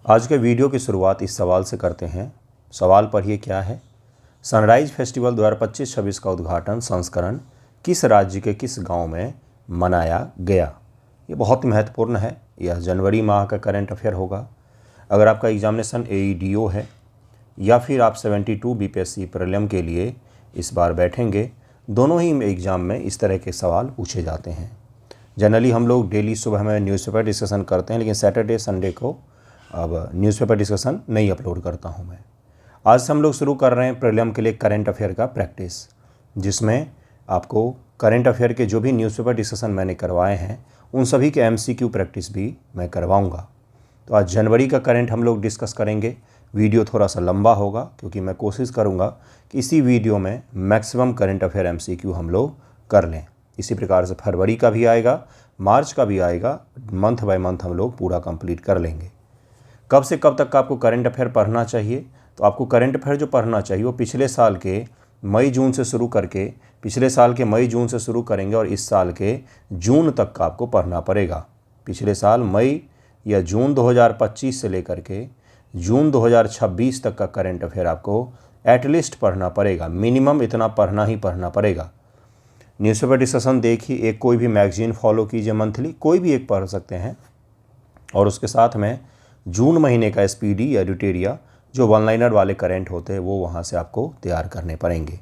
आज के वीडियो की शुरुआत इस सवाल से करते हैं। सवाल पढ़िए क्या है। सनराइज फेस्टिवल 2025-26 का उद्घाटन संस्करण किस राज्य के किस गांव में मनाया गया। ये बहुत महत्वपूर्ण है। यह जनवरी माह का करंट अफेयर होगा। अगर आपका एग्जामिनेशन AEDO है या फिर आप 72 BPSC प्रीलिम के लिए इस बार बैठेंगे, दोनों ही एग्ज़ाम में इस तरह के सवाल पूछे जाते हैं। जनरली हम लोग डेली सुबह में न्यूज़पेपर डिस्कशन करते हैं, लेकिन सैटरडे संडे को अब न्यूज़पेपर डिस्कशन नहीं अपलोड करता हूं मैं। आज से हम लोग शुरू कर रहे हैं प्रीलिम के लिए करंट अफेयर का प्रैक्टिस, जिसमें आपको करंट अफेयर के जो भी न्यूज़पेपर डिस्कशन मैंने करवाए हैं उन सभी के MCQ प्रैक्टिस भी मैं करवाऊंगा। तो आज जनवरी का करंट हम लोग डिस्कस करेंगे। वीडियो थोड़ा सा लंबा होगा क्योंकि मैं कोशिश करूंगा कि इसी वीडियो में मैक्सिमम करंट अफेयर MCQ हम लोग कर लें। इसी प्रकार से फरवरी का भी आएगा, मार्च का भी आएगा, मंथ बाय मंथ हम लोग पूरा कंप्लीट कर लेंगे। कब से कब तक का आपको करंट अफेयर पढ़ना चाहिए? तो आपको करंट अफेयर जो पढ़ना चाहिए वो पिछले साल के मई जून से शुरू करके, पिछले साल के मई जून से शुरू करेंगे और इस साल के जून तक का आपको पढ़ना पड़ेगा। पिछले साल मई या जून 2025 से लेकर के जून 2026 तक का करंट अफेयर आपको एटलीस्ट पढ़ना पड़ेगा। मिनिमम इतना पढ़ना ही पढ़ना पड़ेगा। न्यूज़पेपर डिस्कशन देखिए, एक कोई भी मैगजीन फॉलो कीजिए, मंथली कोई भी एक पढ़ सकते हैं, और उसके साथ में जून महीने का SPD या एडिटोरिया जो वन लाइनर वाले करंट होते हैं वो वहाँ से आपको तैयार करने पड़ेंगे।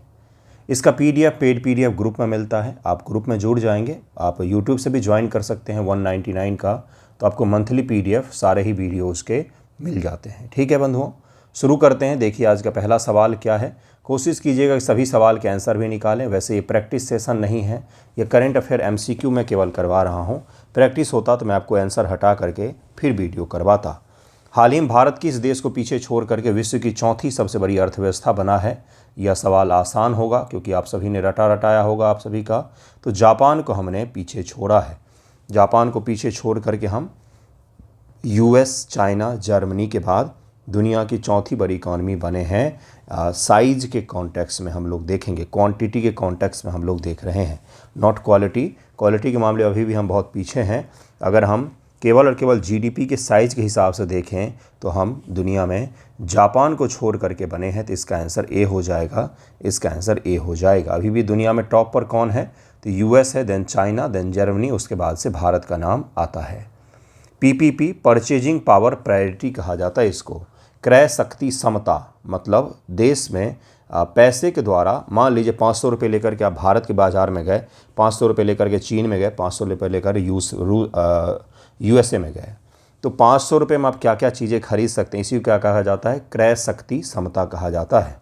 इसका PDF पेड PDF ग्रुप में मिलता है। आप ग्रुप में जुड़ जाएंगे। आप YouTube से भी ज्वाइन कर सकते हैं 199 का, तो आपको मंथली PDF सारे ही वीडियोज़ के मिल जाते हैं। ठीक है बंधुओं, शुरू करते हैं। देखिए आज का पहला सवाल क्या है। कोशिश कीजिएगा कि सभी सवाल के आंसर भी निकालें। वैसे ये प्रैक्टिस सेशन नहीं है, ये करंट अफेयर MCQ में केवल करवा रहा हूँ। प्रैक्टिस होता तो मैं आपको आंसर हटा करके फिर वीडियो करवाता। हाल ही में भारत किस देश को पीछे छोड़ करके विश्व की चौथी सबसे बड़ी अर्थव्यवस्था बना है? यह सवाल आसान होगा क्योंकि आप सभी ने रटाया होगा आप सभी का। तो जापान को हमने पीछे छोड़ा है। जापान को पीछे छोड़ करके हम US, चाइना, जर्मनी के बाद दुनिया की चौथी बड़ी इकॉनमी बने हैं। साइज के कॉन्टेक्स्ट में हम लोग देखेंगे, क्वांटिटी के कॉन्टेक्स्ट में हम लोग देख रहे हैं, नॉट क्वालिटी। क्वालिटी के मामले अभी भी हम बहुत पीछे हैं। अगर हम केवल और केवल GDP के साइज़ के हिसाब से देखें तो हम दुनिया में जापान को छोड़ करके बने हैं। तो इसका आंसर A हो जाएगा। इसका आंसर A हो जाएगा। अभी भी दुनिया में टॉप पर कौन है? तो US है, देन चाइना, देन जर्मनी, उसके बाद से भारत का नाम आता है। PPP परचेजिंग पावर प्रायोरिटी कहा जाता है इसको। क्रय शक्ति समता, मतलब देश में पैसे के द्वारा, मान लीजिए 500 रुपये लेकर के आप भारत के बाज़ार में गए, 500 रुपये लेकर के चीन में गए, 500 रुपये लेकर USA में गए, तो 500 रुपये में आप क्या क्या चीज़ें खरीद सकते हैं, इसी को क्या कहा जाता है? क्रय शक्ति समता कहा जाता है।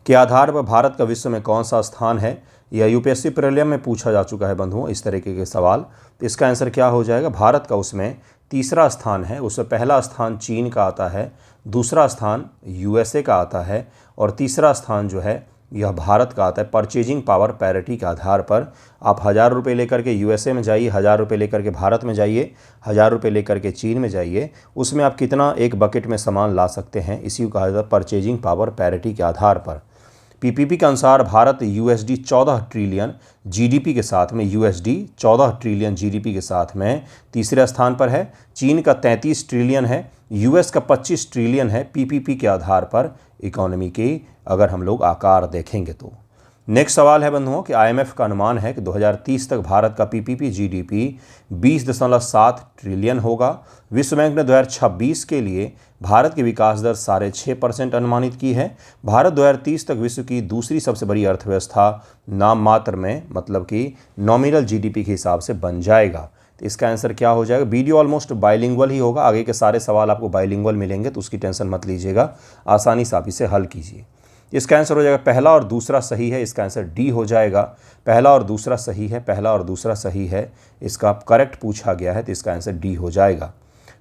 के आधार पर भारत का विश्व में कौन सा स्थान है? यह UPSC प्रीलिम में पूछा जा चुका है बंधुओं, इस तरीके के सवाल। तो इसका आंसर क्या हो जाएगा? भारत का उसमें तीसरा स्थान है। उसमें पहला स्थान चीन का आता है, दूसरा स्थान USA का आता है, और तीसरा स्थान जो है यह भारत का आता है। परचेजिंग पावर पैरिटी के आधार पर आप 1000 रुपये लेकर के USA में जाइए, 1000 रुपये लेकर के भारत में जाइए, 1000 रुपये लेकर के चीन में जाइए, उसमें आप कितना एक बकेट में सामान ला सकते हैं, इसी को कहा जाता है परचेजिंग पावर पैरिटी के आधार पर। PPP के अनुसार भारत USD 14 ट्रिलियन GDP के साथ में, USD 14 ट्रिलियन GDP के साथ में तीसरे स्थान पर है। चीन का 33 ट्रिलियन है, US का 25 ट्रिलियन है। PPP के आधार पर इकोनॉमी की अगर हम लोग आकार देखेंगे तो। नेक्स्ट सवाल है बंधुओं कि IMF का अनुमान है कि 2030 तक भारत का PPP GDP 20.7 ट्रिलियन होगा। विश्व बैंक ने 2026 के लिए भारत की विकास दर 6.5% अनुमानित की है। भारत 2030 तक विश्व की दूसरी सबसे बड़ी अर्थव्यवस्था नाम मात्र में, मतलब कि नॉमिनल GDP के हिसाब से बन जाएगा। तो इसका आंसर क्या हो जाएगा? वीडियो ऑलमोस्ट बाइलिंगुअल ही होगा। आगे के सारे सवाल आपको बाइलिंगुअल मिलेंगे, तो उसकी टेंशन मत लीजिएगा, आसानी से आप इसे हल कीजिए। इसका आंसर हो जाएगा पहला और दूसरा सही है। इसका आंसर D हो जाएगा। पहला और दूसरा सही है, पहला और दूसरा सही है, इसका करेक्ट पूछा गया है, तो इसका आंसर D हो जाएगा।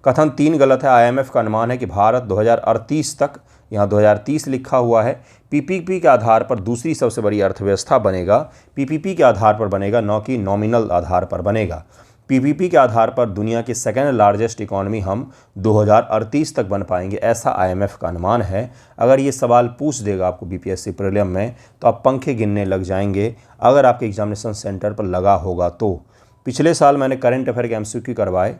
कथन 3 गलत है। IMF का अनुमान है कि भारत 2038 तक, यहाँ 2030 लिखा हुआ है, PPP के आधार पर दूसरी सबसे बड़ी अर्थव्यवस्था बनेगा। PPP के आधार पर बनेगा, न कि नॉमिनल आधार पर बनेगा। PPP के आधार पर दुनिया की सेकेंड लार्जेस्ट इकॉनमी हम 2038 तक बन पाएंगे, ऐसा IMF का अनुमान है। अगर ये सवाल पूछ देगा आपको BPSC प्रीलिम में तो आप पंखे गिनने लग जाएंगे, अगर आपके एग्जामिनेशन सेंटर पर लगा होगा तो। पिछले साल मैंने करंट अफेयर के MCQ करवाए,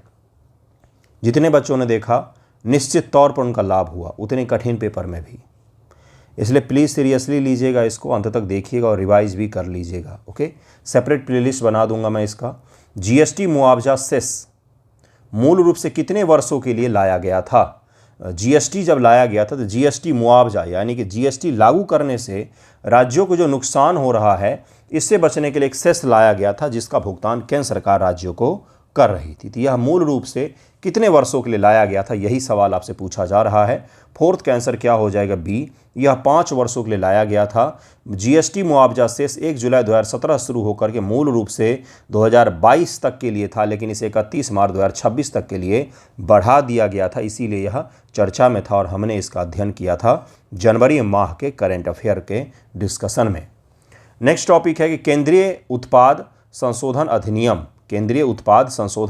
जितने बच्चों ने देखा निश्चित तौर पर उनका लाभ हुआ, उतने कठिन पेपर में भी। इसलिए प्लीज़ सीरियसली लीजिएगा, इसको अंत तक देखिएगा और रिवाइज भी कर लीजिएगा। ओके, सेपरेट प्लेलिस्ट बना दूंगा मैं इसका। जीएसटी मुआवजा सेस मूल रूप से कितने वर्षों के लिए लाया गया था? जीएसटी जब लाया गया था तो जीएसटी मुआवजा यानी कि जीएसटी लागू करने से राज्यों को जो नुकसान हो रहा है इससे बचने के लिए एक सेस लाया गया था, जिसका भुगतान केंद्र सरकार राज्यों को कर रही थी। तो यह मूल रूप से कितने वर्षों के लिए लाया गया था, यही सवाल आपसे पूछा जा रहा है। फोर्थ का आंसर क्या हो जाएगा? बी, यह 5 वर्षों के लिए लाया गया था। जीएसटी मुआवजा सेस 1 जुलाई 2017 शुरू होकर के मूल रूप से 2022 तक के लिए था, लेकिन इसे 31 मार्च 2026 तक के लिए बढ़ा दिया गया था, इसीलिए यह चर्चा में था और हमने इसका अध्ययन किया था जनवरी माह के करंट अफेयर के डिस्कशन में। नेक्स्ट टॉपिक है कि केंद्रीय उत्पाद संशोधन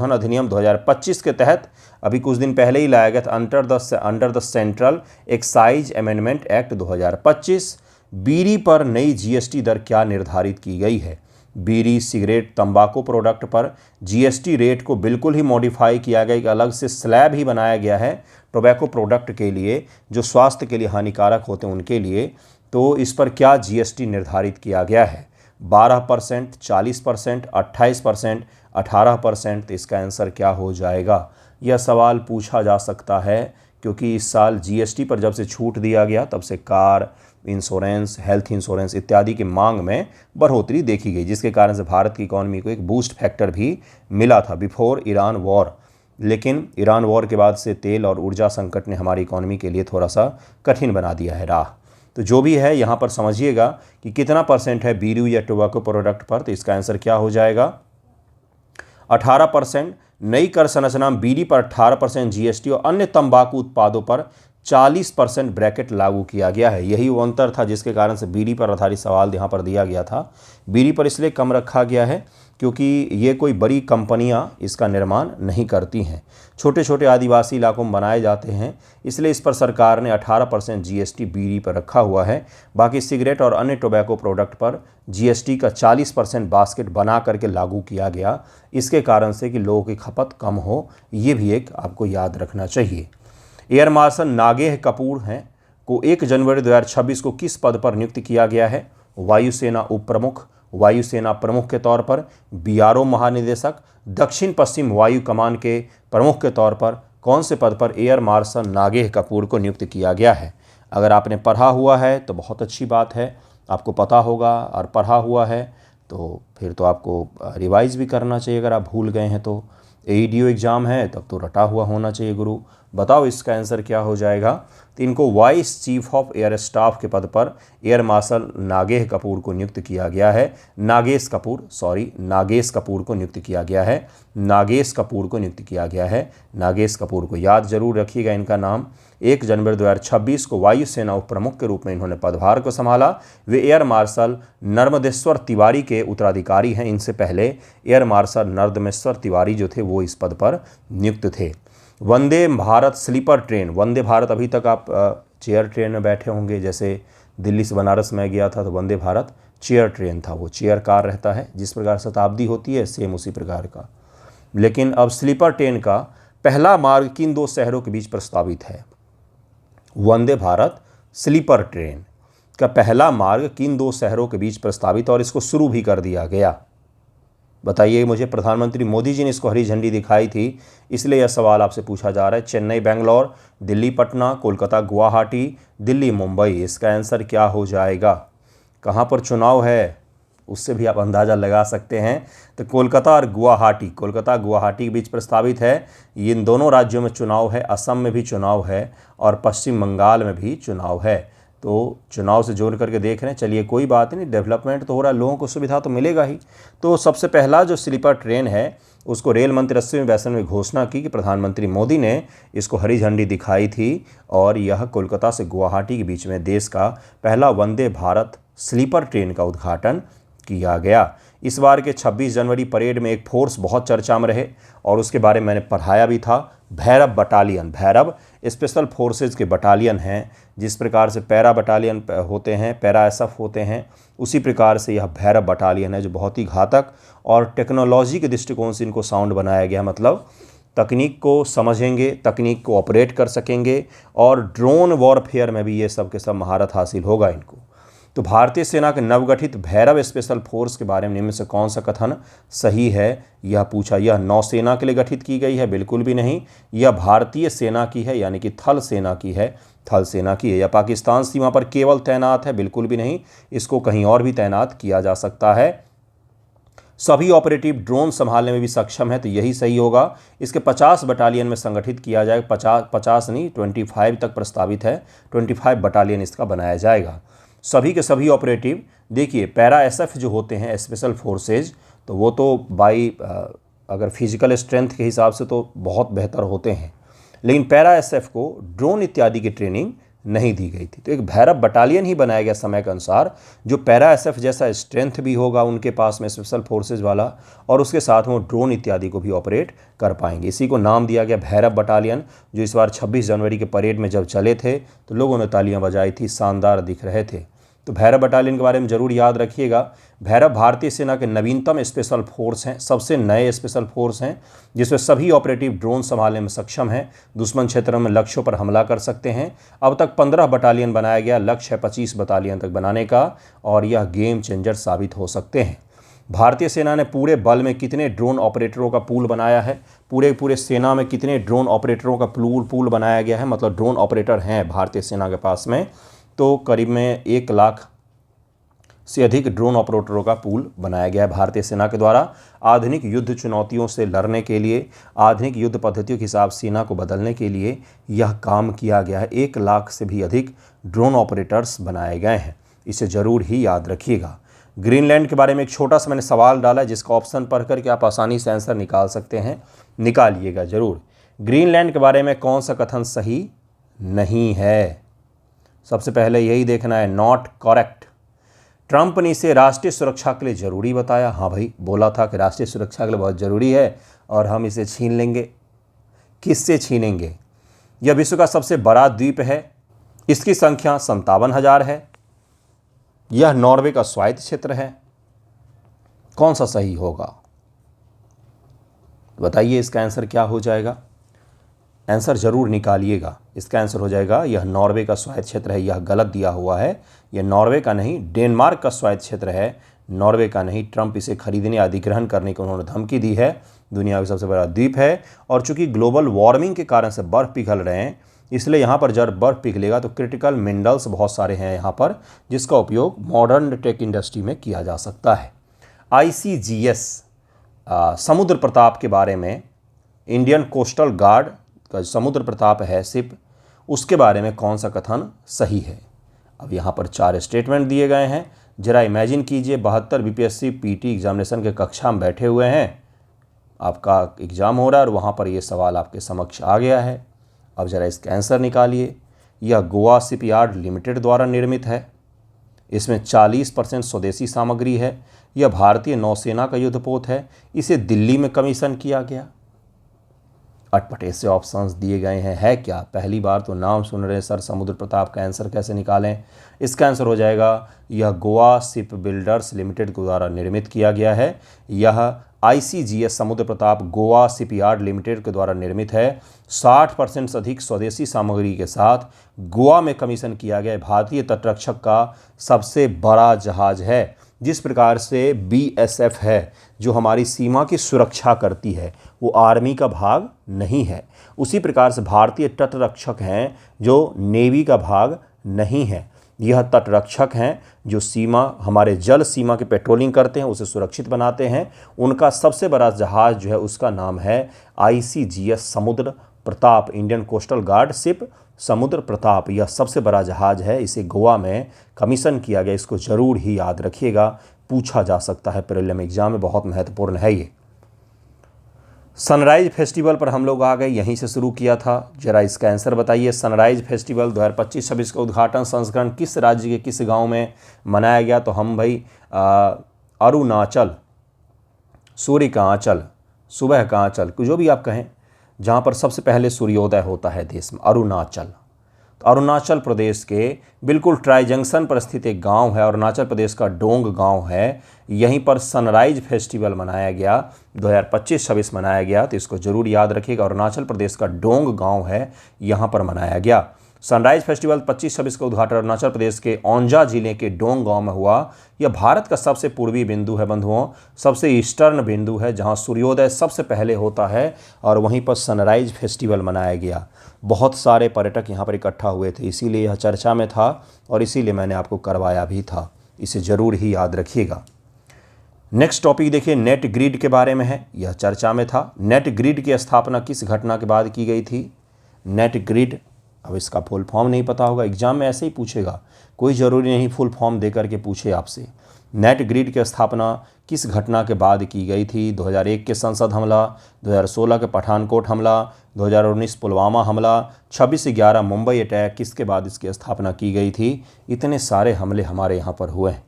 अधिनियम 2025 के तहत अभी कुछ दिन पहले ही लाया गया था under the central excise amendment act 2025। बीड़ी पर नई जीएसटी दर क्या निर्धारित की गई है? बीड़ी, सिगरेट, तंबाकू प्रोडक्ट पर जीएसटी रेट को बिल्कुल ही मॉडिफाई किया गया, एक अलग से स्लैब ही बनाया गया है टोबैको प्रोडक्ट के लिए जो स्वास्थ्य के लिए हानिकारक होते हैं उनके लिए। तो इस पर क्या जीएसटी निर्धारित किया गया है? 12%, 40%, 28%, 18%। तो इसका आंसर क्या हो जाएगा? यह सवाल पूछा जा सकता है क्योंकि इस साल जीएसटी पर जब से छूट दिया गया तब से कार इंश्योरेंस, हेल्थ इंश्योरेंस इत्यादि की मांग में बढ़ोतरी देखी गई, जिसके कारण से भारत की इकॉनमी को एक बूस्ट फैक्टर भी मिला था बिफोर ईरान वॉर। लेकिन ईरान वॉर के बाद से तेल और ऊर्जा संकट ने हमारी इकॉनमी के लिए थोड़ा सा कठिन बना दिया है राह। तो जो भी है यहाँ पर समझिएगा कि कितना % है बीड़ी या टोबैको प्रोडक्ट पर। तो इसका आंसर क्या हो जाएगा? 18%। नई कर संरचना में बीड़ी पर 18% जीएसटी और अन्य तंबाकू उत्पादों पर 40% ब्रैकेट लागू किया गया है। यही वो अंतर था जिसके कारण से बीड़ी पर आधारित सवाल यहाँ पर दिया गया था। बीड़ी पर इसलिए कम रखा गया है क्योंकि ये कोई बड़ी कंपनियां इसका निर्माण नहीं करती हैं, छोटे छोटे आदिवासी इलाकों में बनाए जाते हैं, इसलिए इस पर सरकार ने 18% जीएसटी बीड़ी पर रखा हुआ है। बाकी सिगरेट और अन्य टोबैको प्रोडक्ट पर जीएसटी का 40% बास्केट बना करके लागू किया गया, इसके कारण से कि लोगों की खपत कम हो, ये भी एक आपको याद रखना चाहिए। एयर मार्शल नागेह कपूर हैं को 1 जनवरी 2026 को किस पद पर नियुक्त किया गया है? वायुसेना उप प्रमुख, वायुसेना प्रमुख के तौर पर, बीआरओ महानिदेशक, दक्षिण पश्चिम वायु कमान के प्रमुख के तौर पर कौन से पद पर एयर मार्शल नागेह कपूर को नियुक्त किया गया है? अगर आपने पढ़ा हुआ है तो बहुत अच्छी बात है, आपको पता होगा, और पढ़ा हुआ है तो फिर तो आपको रिवाइज भी करना चाहिए। अगर आप भूल गए हैं तो एईडीओ एग्ज़ाम है तब तो रटा हुआ होना चाहिए गुरु। बताओ इसका आंसर क्या हो जाएगा? तो इनको vice chief of air staff के पद पर एयर मार्शल नागेह कपूर को नियुक्त किया गया है। नागेश कपूर को नियुक्त किया गया है। नागेश कपूर को नियुक्त किया गया है। नागेश कपूर को याद जरूर रखिएगा इनका नाम। 1 जनवरी 2026 को वायुसेना उप प्रमुख के रूप में इन्होंने पदभार को संभाला। वे एयर मार्शल नर्मदेश्वर तिवारी के उत्तराधिकारी हैं। इनसे पहले एयर मार्शल नर्मदेश्वर तिवारी जो थे वो इस पद पर नियुक्त थे। वंदे भारत स्लीपर ट्रेन, वंदे भारत अभी तक आप चेयर ट्रेन में बैठे होंगे, जैसे दिल्ली से बनारस में गया था तो वंदे भारत चेयर ट्रेन था, वो चेयर कार रहता है, जिस प्रकार शताब्दी होती है सेम उसी प्रकार का। लेकिन अब स्लीपर ट्रेन का पहला मार्ग किन 2 शहरों के बीच प्रस्तावित है? वंदे भारत स्लीपर ट्रेन का पहला मार्ग किन 2 शहरों के बीच प्रस्तावित और इसको शुरू भी कर दिया गया? बताइए मुझे। प्रधानमंत्री मोदी जी ने इसको हरी झंडी दिखाई थी, इसलिए यह सवाल आपसे पूछा जा रहा है। चेन्नई बेंगलोर, दिल्ली पटना, कोलकाता गुवाहाटी, दिल्ली मुंबई। इसका आंसर क्या हो जाएगा? कहाँ पर चुनाव है उससे भी आप अंदाज़ा लगा सकते हैं। तो कोलकाता और गुवाहाटी, कोलकाता गुवाहाटी के बीच प्रस्तावित है। इन दोनों राज्यों में चुनाव है, असम में भी चुनाव है और पश्चिम बंगाल में भी चुनाव है। तो चुनाव से जोड़ करके देख रहे हैं। चलिए कोई बात नहीं, डेवलपमेंट तो हो रहा है, लोगों को सुविधा तो मिलेगा ही। तो सबसे पहला जो स्लीपर ट्रेन है उसको रेल मंत्री अश्विनी वैष्णव ने घोषणा की कि प्रधानमंत्री मोदी ने इसको हरी झंडी दिखाई थी और यह कोलकाता से गुवाहाटी के बीच में देश का पहला वंदे भारत स्लीपर ट्रेन का उद्घाटन किया गया। इस बार के 26 जनवरी परेड में एक फोर्स बहुत चर्चा में रहे और उसके बारे में मैंने पढ़ाया भी था। Bhairav battalion, Bhairav special forces के बटालियन हैं। जिस प्रकार से पैरा बटालियन होते हैं, पैरा एसएफ होते हैं, उसी प्रकार से यह भैरव बटालियन है जो बहुत ही घातक और टेक्नोलॉजी के दृष्टिकोण से इनको साउंड बनाया गया। मतलब तकनीक को समझेंगे, तकनीक को ऑपरेट कर सकेंगे और ड्रोन वॉरफेयर में भी ये सब के सब महारत हासिल होगा इनको। तो भारतीय सेना के नवगठित भैरव स्पेशल फोर्स के बारे में निम्न से कौन सा कथन सही है, यह पूछा। यह नौसेना के लिए गठित की गई है, बिल्कुल भी नहीं। यह भारतीय सेना की है, यानी कि थल सेना की है, थल सेना की है। यह पाकिस्तान सीमा पर केवल तैनात है, बिल्कुल भी नहीं, इसको कहीं और भी तैनात किया जा सकता है। सभी ऑपरेटिव ड्रोन संभालने में भी सक्षम है, तो यही सही होगा। इसके 50 बटालियन में संगठित किया जाएगा, 50 नहीं 25 तक प्रस्तावित है, 25 बटालियन इसका बनाया जाएगा। सभी के सभी ऑपरेटिव, देखिए पैरा एसएफ जो होते हैं स्पेशल फोर्सेज, तो वो तो अगर फिजिकल स्ट्रेंथ के हिसाब से तो बहुत बेहतर होते हैं, लेकिन पैरा एसएफ को ड्रोन इत्यादि की ट्रेनिंग नहीं दी गई थी। तो एक भैरव बटालियन ही बनाया गया समय के अनुसार, जो पैरा एसएफ जैसा स्ट्रेंथ भी होगा उनके पास में स्पेशल फोर्सेज वाला, और उसके साथ वो ड्रोन इत्यादि को भी ऑपरेट कर पाएंगे। इसी को नाम दिया गया भैरव बटालियन, जो इस बार 26 जनवरी के परेड में जब चले थे तो लोगों ने तालियां बजाई थी, शानदार दिख रहे थे। तो भैरव बटालियन के बारे में जरूर याद रखिएगा। भैरव भारतीय सेना के नवीनतम स्पेशल फोर्स हैं, सबसे नए स्पेशल फोर्स हैं, जिसमें सभी ऑपरेटिव ड्रोन संभालने में सक्षम हैं, दुश्मन क्षेत्रों में लक्ष्यों पर हमला कर सकते हैं। अब तक 15 बटालियन बनाया गया, लक्ष्य है 25 बटालियन तक बनाने का, और यह गेम चेंजर साबित हो सकते हैं। भारतीय सेना ने पूरे बल में कितने ड्रोन ऑपरेटरों का पूल बनाया है, पूरे सेना में कितने ड्रोन ऑपरेटरों का पूल बनाया गया है, मतलब ड्रोन ऑपरेटर हैं भारतीय सेना के पास में, तो करीब में 1 लाख से अधिक ड्रोन ऑपरेटरों का पूल बनाया गया है भारतीय सेना के द्वारा। आधुनिक युद्ध चुनौतियों से लड़ने के लिए, आधुनिक युद्ध पद्धतियों के हिसाब सेना को बदलने के लिए यह काम किया गया है। 1 लाख से भी अधिक ड्रोन ऑपरेटर्स बनाए गए हैं, इसे ज़रूर ही याद रखिएगा। ग्रीनलैंड के बारे में एक छोटा सा मैंने सवाल डाला, जिसका ऑप्शन पढ़ करके आप आसानी से आंसर निकाल सकते हैं, निकालिएगा ज़रूर। ग्रीनलैंड के बारे में कौन सा कथन सही नहीं है? सबसे पहले यही देखना है, नॉट करेक्ट। ट्रंप ने इसे राष्ट्रीय सुरक्षा के लिए ज़रूरी बताया। हाँ भाई, बोला था कि राष्ट्रीय सुरक्षा के लिए बहुत ज़रूरी है और हम इसे छीन लेंगे। किससे छीनेंगे? यह विश्व का सबसे बड़ा द्वीप है, इसकी संख्या 57,000 है। यह नॉर्वे का स्वायत्त क्षेत्र है। कौन सा सही होगा बताइए, इसका आंसर क्या हो जाएगा? आंसर जरूर निकालिएगा। इसका आंसर हो जाएगा, यह नॉर्वे का स्वायत्त क्षेत्र है। यह गलत दिया हुआ है, यह नॉर्वे का नहीं, डेनमार्क का स्वायत्त क्षेत्र है, नॉर्वे का नहीं। ट्रंप इसे खरीदने या अधिग्रहण करने की उन्होंने धमकी दी है। दुनिया का सबसे बड़ा द्वीप है, और चूंकि ग्लोबल वार्मिंग के कारण से बर्फ़ पिघल रहे हैं, इसलिए यहाँ पर जब बर्फ़ पिघलेगा तो क्रिटिकल मिनरल्स बहुत सारे हैं यहाँ पर, जिसका उपयोग मॉडर्न टेक इंडस्ट्री में किया जा सकता है। ICGS समुद्र प्रताप के बारे में, इंडियन कोस्टल गार्ड का समुद्र प्रताप है शिप, उसके बारे में कौन सा कथन सही है? अब यहाँ पर 4 स्टेटमेंट दिए गए हैं। जरा इमेजिन कीजिए, 72 BPSC PT एग्जामिनेशन के कक्षा में बैठे हुए हैं, आपका एग्ज़ाम हो रहा है और वहाँ पर ये सवाल आपके समक्ष आ गया है। अब ज़रा इसका आंसर निकालिए। यह गोवा शिपयार्ड लिमिटेड द्वारा निर्मित है, इसमें 40% स्वदेशी सामग्री है। यह भारतीय नौसेना का युद्धपोत है, इसे दिल्ली में कमीशन किया गया। अटपटे से ऑप्शंस दिए गए हैं, है क्या? पहली बार तो नाम सुन रहे सर, समुद्र प्रताप का आंसर कैसे निकालें? इसका आंसर हो जाएगा, यह गोवा शिप बिल्डर्स लिमिटेड के द्वारा निर्मित किया गया है। यह ICGS समुद्र प्रताप गोवा शिपयार्ड लिमिटेड के द्वारा निर्मित है। 60% से अधिक स्वदेशी सामग्री के साथ गोवा में कमीशन किया गया भारतीय तटरक्षक का सबसे बड़ा जहाज है। जिस प्रकार से BSF है जो हमारी सीमा की सुरक्षा करती है, वो आर्मी का भाग नहीं है, उसी प्रकार से भारतीय तटरक्षक हैं जो नेवी का भाग नहीं है। यह तटरक्षक हैं जो सीमा, हमारे जल सीमा की पेट्रोलिंग करते हैं, उसे सुरक्षित बनाते हैं। उनका सबसे बड़ा जहाज़ जो है उसका नाम है ICGS समुद्र Pratap, Indian coastal guard ship समुद्र प्रताप। यह सबसे बड़ा जहाज़ है, इसे गोवा में कमीशन किया गया। इसको ज़रूर ही याद रखिएगा, पूछा जा सकता है प्रीलिम एग्जाम में, बहुत महत्वपूर्ण है ये। सनराइज फेस्टिवल पर हम लोग आ गए, यहीं से शुरू किया था। जरा इसका आंसर बताइए। सनराइज फेस्टिवल 2025-26 का उद्घाटन संस्करण किस राज्य के किस गांव में मनाया गया? तो हम भाई अरुणाचल, सूर्य का आंचल, सुबह का आंचल, जो भी आप कहें, जहाँ पर सबसे पहले सूर्योदय होता है देश में, अरुणाचल। तो अरुणाचल प्रदेश के बिल्कुल ट्राई जंक्शन पर स्थित एक गांव है, अरुणाचल प्रदेश का डोंग गांव है, यहीं पर सनराइज फेस्टिवल मनाया गया, 2025-26 मनाया गया। तो इसको जरूर याद रखिएगा, अरुणाचल प्रदेश का डोंग गांव है, यहाँ पर मनाया गया। सनराइज फेस्टिवल 25-26 का उद्घाटन अरुणाचल प्रदेश के ओंजा जिले के डोंग गांव में हुआ। यह भारत का सबसे पूर्वी बिंदु है बंधुओं, सबसे ईस्टर्न बिंदु है जहां सूर्योदय सबसे पहले होता है और वहीं पर सनराइज फेस्टिवल मनाया गया। बहुत सारे पर्यटक यहां पर इकट्ठा हुए थे, इसीलिए यह चर्चा में था और इसीलिए मैंने आपको करवाया भी था। इसे ज़रूर ही याद रखिएगा। नेक्स्ट टॉपिक देखिए, नेट ग्रिड के बारे में है, यह चर्चा में था। नेट ग्रिड की स्थापना किस घटना के बाद की गई थी? नेट ग्रिड, अब इसका फुल फॉर्म नहीं पता होगा, एग्जाम में ऐसे ही पूछेगा, कोई ज़रूरी नहीं फुल फॉर्म दे करके पूछे आपसे। नेट ग्रिड की स्थापना किस घटना के बाद की गई थी? 2001 के संसद हमला, 2016 के पठानकोट हमला, 2019 पुलवामा हमला, 26/11 मुंबई अटैक, किसके बाद इसकी स्थापना की गई थी? इतने सारे हमले हमारे यहाँ पर हुए हैं,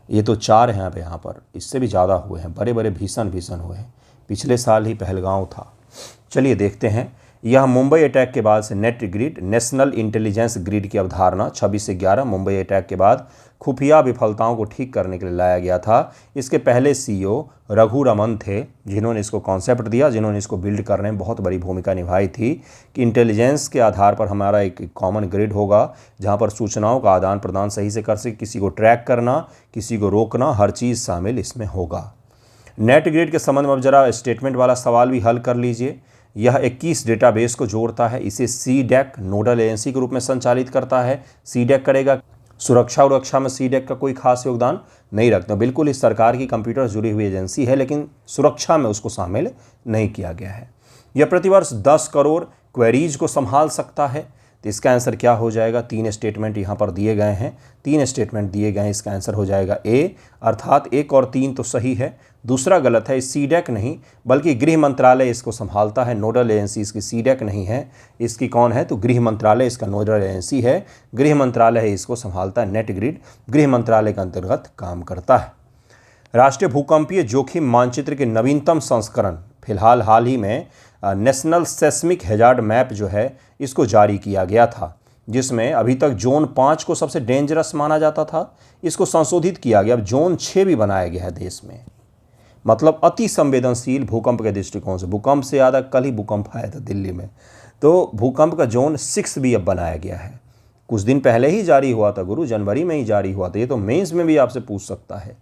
ये तो 4 हैं अब यहाँ पर, इससे भी ज़्यादा हुए हैं, बड़े बड़े भीषण हुए हैं। पिछले साल ही पहलगांव था। चलिए देखते हैं। यह मुंबई अटैक के बाद से net grid, national intelligence grid की अवधारणा 26/11 मुंबई अटैक के बाद खुफिया विफलताओं को ठीक करने के लिए लाया गया था। इसके पहले सीईओ रघु रमन थे जिन्होंने इसको कॉन्सेप्ट दिया, जिन्होंने इसको बिल्ड करने में बहुत बड़ी भूमिका निभाई थी कि इंटेलिजेंस के आधार पर हमारा एक कॉमन ग्रिड होगा जहां पर सूचनाओं का आदान प्रदान सही से कर सके, किसी को ट्रैक करना, किसी को रोकना, हर चीज़ शामिल इसमें होगा। नेट ग्रिड के संबंध में अब जरा स्टेटमेंट वाला सवाल भी हल कर लीजिए। यह 21 डेटाबेस को जोड़ता है, इसे सीडैक नोडल एजेंसी के रूप में संचालित करता है। सीडैक करेगा, सुरक्षा में सीडैक का कोई खास योगदान नहीं रखता, बिल्कुल इस सरकार की कंप्यूटर जुड़ी हुई एजेंसी है, लेकिन सुरक्षा में उसको शामिल नहीं किया गया है। यह प्रतिवर्ष 10 करोड़ क्वेरीज को संभाल सकता है। तो इसका आंसर क्या हो जाएगा? 3 स्टेटमेंट यहाँ पर दिए गए हैं, 3 स्टेटमेंट दिए गए हैं, इसका आंसर हो जाएगा ए, अर्थात 1 और 3 तो सही है, दूसरा गलत है। सीडैक नहीं बल्कि गृह मंत्रालय इसको संभालता है, नोडल एजेंसी इसकी सीडैक नहीं है, इसकी कौन है? तो गृह मंत्रालय इसका नोडल एजेंसी है, गृह मंत्रालय इसको संभालता है। नेट ग्रिड गृह मंत्रालय के अंतर्गत काम करता है। राष्ट्रीय भूकंपीय जोखिम मानचित्र के नवीनतम संस्करण फिलहाल हाल ही में नेशनल सेस्मिक हैजार्ड मैप जो है इसको जारी किया गया था, जिसमें अभी तक जोन 5 को सबसे डेंजरस माना जाता था, इसको संशोधित किया गया, अब जोन 6 भी बनाया गया है देश में, मतलब अति संवेदनशील भूकंप के दृष्टिकोण से। भूकंप से ज़्यादा कल ही भूकंप आया था दिल्ली में, तो भूकंप का जोन 6 भी अब बनाया गया है। कुछ दिन पहले ही जारी हुआ था गुरु, जनवरी में ही जारी हुआ था, ये तो मेंस में भी आपसे पूछ सकता है।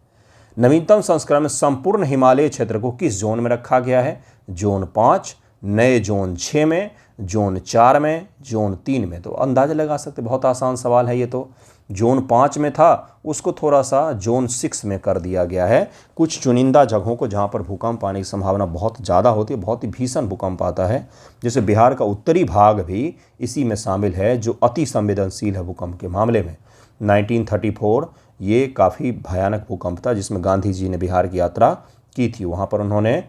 नवीनतम संस्करण में संपूर्ण हिमालय क्षेत्र को किस जोन में रखा गया है? जोन 5, नए जोन 6 में, जोन 4 में, जोन 3 में। तो अंदाज़ा लगा सकते, बहुत आसान सवाल है ये तो। जोन 5 में था, उसको थोड़ा सा जोन 6 में कर दिया गया है। कुछ चुनिंदा जगहों को जहाँ पर भूकंप आने की संभावना बहुत ज़्यादा होती है, बहुत ही भीषण भूकंप आता है, जैसे बिहार का उत्तरी भाग भी इसी में शामिल है जो अति संवेदनशील है भूकंप के मामले में। 1934 ये काफ़ी भयानक भूकंप था जिसमें गांधी जी ने बिहार की यात्रा की थी। वहाँ पर उन्होंने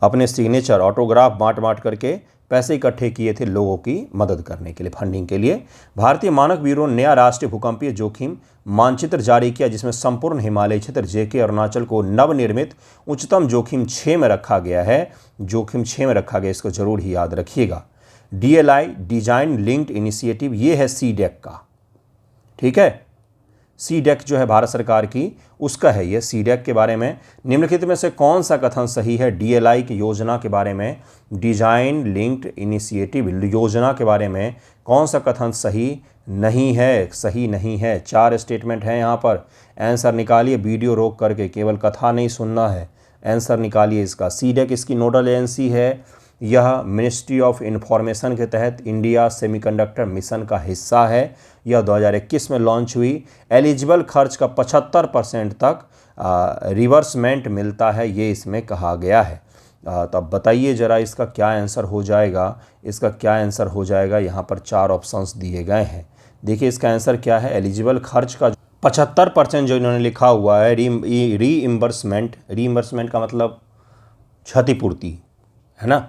अपने सिग्नेचर ऑटोग्राफ बांट करके पैसे इकट्ठे किए थे लोगों की मदद करने के लिए, फंडिंग के लिए। भारतीय मानक ब्यूरो ने नया राष्ट्रीय भूकंपीय जोखिम मानचित्र जारी किया जिसमें संपूर्ण हिमालय क्षेत्र जेके अरुणाचल को नवनिर्मित उच्चतम जोखिम 6 में रखा गया है। जोखिम 6 में रखा गया, इसको जरूर ही याद रखिएगा। DLI डिजाइन लिंक्ड इनिशिएटिव, ये है सीडैक का, ठीक है। सीडैक जो है भारत सरकार की, उसका है ये। सीडैक के बारे में निम्नलिखित में से कौन सा कथन सही है? DLI की योजना के बारे में, डिजाइन लिंक्ड इनिशिएटिव योजना के बारे में कौन सा कथन सही नहीं है? सही नहीं है। 4 स्टेटमेंट हैं यहाँ पर, आंसर निकालिए, वीडियो रोक करके, केवल कथा नहीं सुनना है, आंसर निकालिए इसका। सीडैक इसकी नोडल एजेंसी है, यह मिनिस्ट्री ऑफ इंफॉर्मेशन के तहत इंडिया सेमीकंडक्टर मिशन का हिस्सा है। यह 2021 में लॉन्च हुई। एलिजिबल खर्च का 75% तक रिवर्समेंट मिलता है, ये इसमें कहा गया है। तो अब बताइए ज़रा इसका क्या आंसर हो जाएगा? इसका क्या आंसर हो जाएगा? यहाँ पर 4 ऑप्शंस दिए गए हैं। देखिए इसका आंसर क्या है? एलिजिबल खर्च का 75% जो इन्होंने लिखा हुआ है, रीइंबर्समेंट का मतलब क्षतिपूर्ति है ना,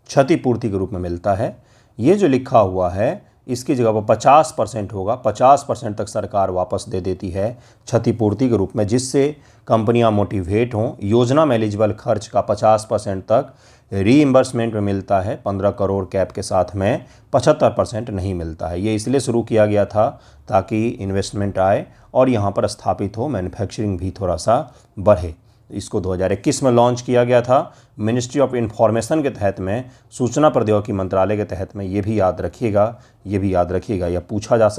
क्षतिपूर्ति के रूप में मिलता है। ये जो लिखा हुआ है इसकी जगह पर 50% होगा, 50% तक सरकार वापस दे देती है क्षतिपूर्ति के रूप में, जिससे कंपनियां मोटिवेट हों। योजना में एलिजिबल खर्च का 50% तक रीइंबर्समेंट में मिलता है 15 करोड़ कैप के साथ में 75% नहीं मिलता है। ये इसलिए शुरू किया गया था ताकि इन्वेस्टमेंट आए और यहाँ पर स्थापित हो, मैन्युफैक्चरिंग भी थोड़ा सा बढ़े। इसको 2021 में लॉन्च किया गया था मिनिस्ट्री ऑफ इंफॉर्मेशन के तहत में, सूचना प्रौद्योगिकी मंत्रालय के तहत में। ये भी याद रखिएगा, यह पूछा जा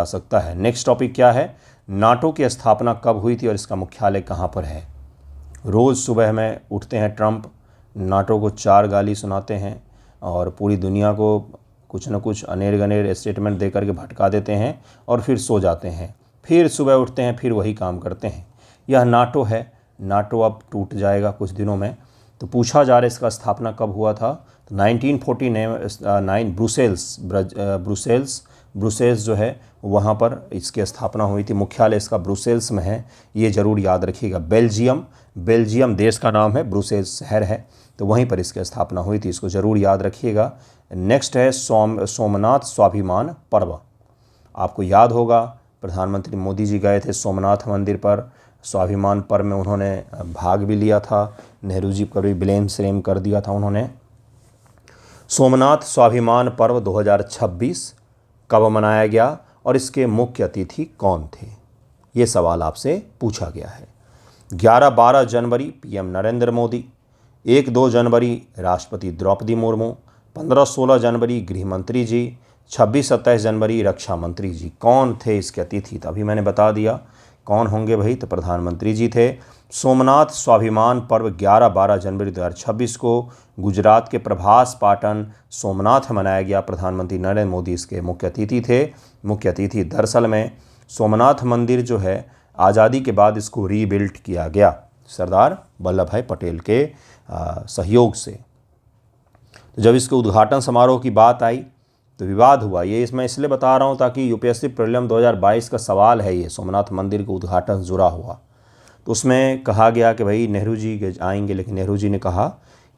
सकता है। नेक्स्ट टॉपिक क्या है? नाटो की स्थापना कब हुई थी और इसका मुख्यालय कहाँ पर है? रोज़ सुबह में उठते हैं ट्रंप, नाटो को 4 गाली सुनाते हैं और पूरी दुनिया को कुछ न कुछ अनेर गनेर स्टेटमेंट दे करके भटका देते हैं और फिर सो जाते हैं। फिर सुबह उठते हैं, फिर वही काम करते हैं। यह नाटो है। नाटो अब टूट जाएगा कुछ दिनों में। तो पूछा जा रहा है इसका स्थापना कब हुआ था? तो 1949 ब्रुसेल्स जो है वहाँ पर इसकी स्थापना हुई थी। मुख्यालय इसका ब्रुसेल्स में है, ये ज़रूर याद रखिएगा। बेल्जियम देश का नाम है, ब्रुसेल्स शहर है, तो वहीं पर इसकी स्थापना हुई थी। इसको ज़रूर याद रखिएगा। नेक्स्ट है सोमनाथ स्वाभिमान पर्व। आपको याद होगा प्रधानमंत्री मोदी जी गए थे सोमनाथ मंदिर पर, स्वाभिमान पर्व में उन्होंने भाग भी लिया था। नेहरू जी पर भी ब्लेम श्रेम कर दिया था उन्होंने। सोमनाथ स्वाभिमान पर्व 2026 कब मनाया गया और इसके मुख्य अतिथि कौन थे? ये सवाल आपसे पूछा गया है। 11-12 जनवरी पीएम नरेंद्र मोदी, 1-2 जनवरी राष्ट्रपति द्रौपदी मुर्मू, 15-16 जनवरी गृह मंत्री जी, 26-27 जनवरी रक्षा मंत्री जी। कौन थे इसके अतिथि? तो अभी मैंने बता दिया कौन होंगे भाई, तो प्रधानमंत्री जी थे। सोमनाथ स्वाभिमान पर्व 11-12 जनवरी 2026 को गुजरात के प्रभास पाटन सोमनाथ मनाया गया। प्रधानमंत्री नरेंद्र मोदी इसके मुख्य अतिथि थे। मुख्य अतिथि दरअसल में सोमनाथ मंदिर जो है आज़ादी के बाद इसको रीबिल्ड किया गया सरदार वल्लभ भाई पटेल के सहयोग से। तो जब इसके उद्घाटन समारोह की बात आई तो विवाद हुआ। ये इसमें इसलिए बता रहा हूँ ताकि यूपीएससी प्रीलिम 2022 का सवाल है, ये सोमनाथ मंदिर का उद्घाटन जुड़ा हुआ। तो उसमें कहा गया कि भाई नेहरू जी आएंगे, लेकिन नेहरू जी ने कहा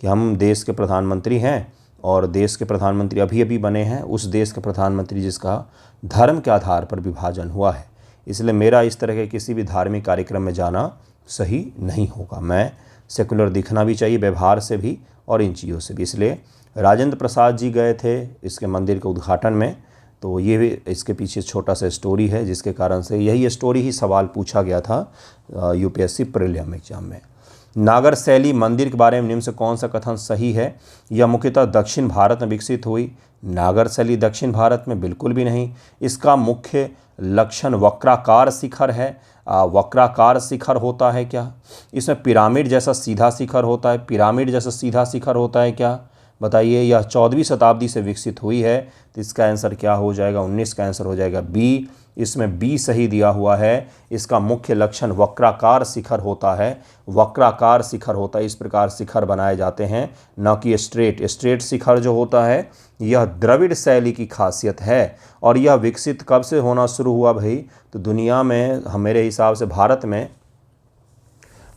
कि हम देश के प्रधानमंत्री हैं और देश के प्रधानमंत्री अभी अभी बने हैं, उस देश के प्रधानमंत्री जिसका धर्म के आधार पर विभाजन हुआ है, इसलिए मेरा इस तरह के किसी भी धार्मिक कार्यक्रम में जाना सही नहीं होगा। मैं सेकुलर दिखना भी चाहिए व्यवहार से भी और इन चीज़ों से भी। इसलिए राजेंद्र प्रसाद जी गए थे इसके मंदिर के उद्घाटन में। तो ये भी इसके पीछे छोटा सा स्टोरी है, जिसके कारण से यही स्टोरी ही सवाल पूछा गया था यूपीएससी प्रीलिम एग्जाम में। नागर शैली मंदिर के बारे में निम्न से कौन सा कथन सही है? यह मुख्यतः दक्षिण भारत में विकसित हुई। नागर शैली दक्षिण भारत में बिल्कुल भी नहीं। इसका मुख्य लक्षण वक्राकार शिखर है। वक्राकार शिखर होता है क्या? इसमें पिरामिड जैसा सीधा शिखर होता है? पिरामिड जैसा सीधा शिखर होता है क्या? बताइए। यह 14वीं शताब्दी से विकसित हुई है। तो इसका आंसर क्या हो जाएगा? 19 का आंसर हो जाएगा बी। इसमें बी सही दिया हुआ है। इसका मुख्य लक्षण वक्राकार शिखर होता है। वक्राकार शिखर होता है, इस प्रकार शिखर बनाए जाते हैं, न कि स्ट्रेट शिखर जो होता है यह द्रविड़ शैली की खासियत है। और यह विकसित कब से होना शुरू हुआ भाई? तो दुनिया में मेरे हिसाब से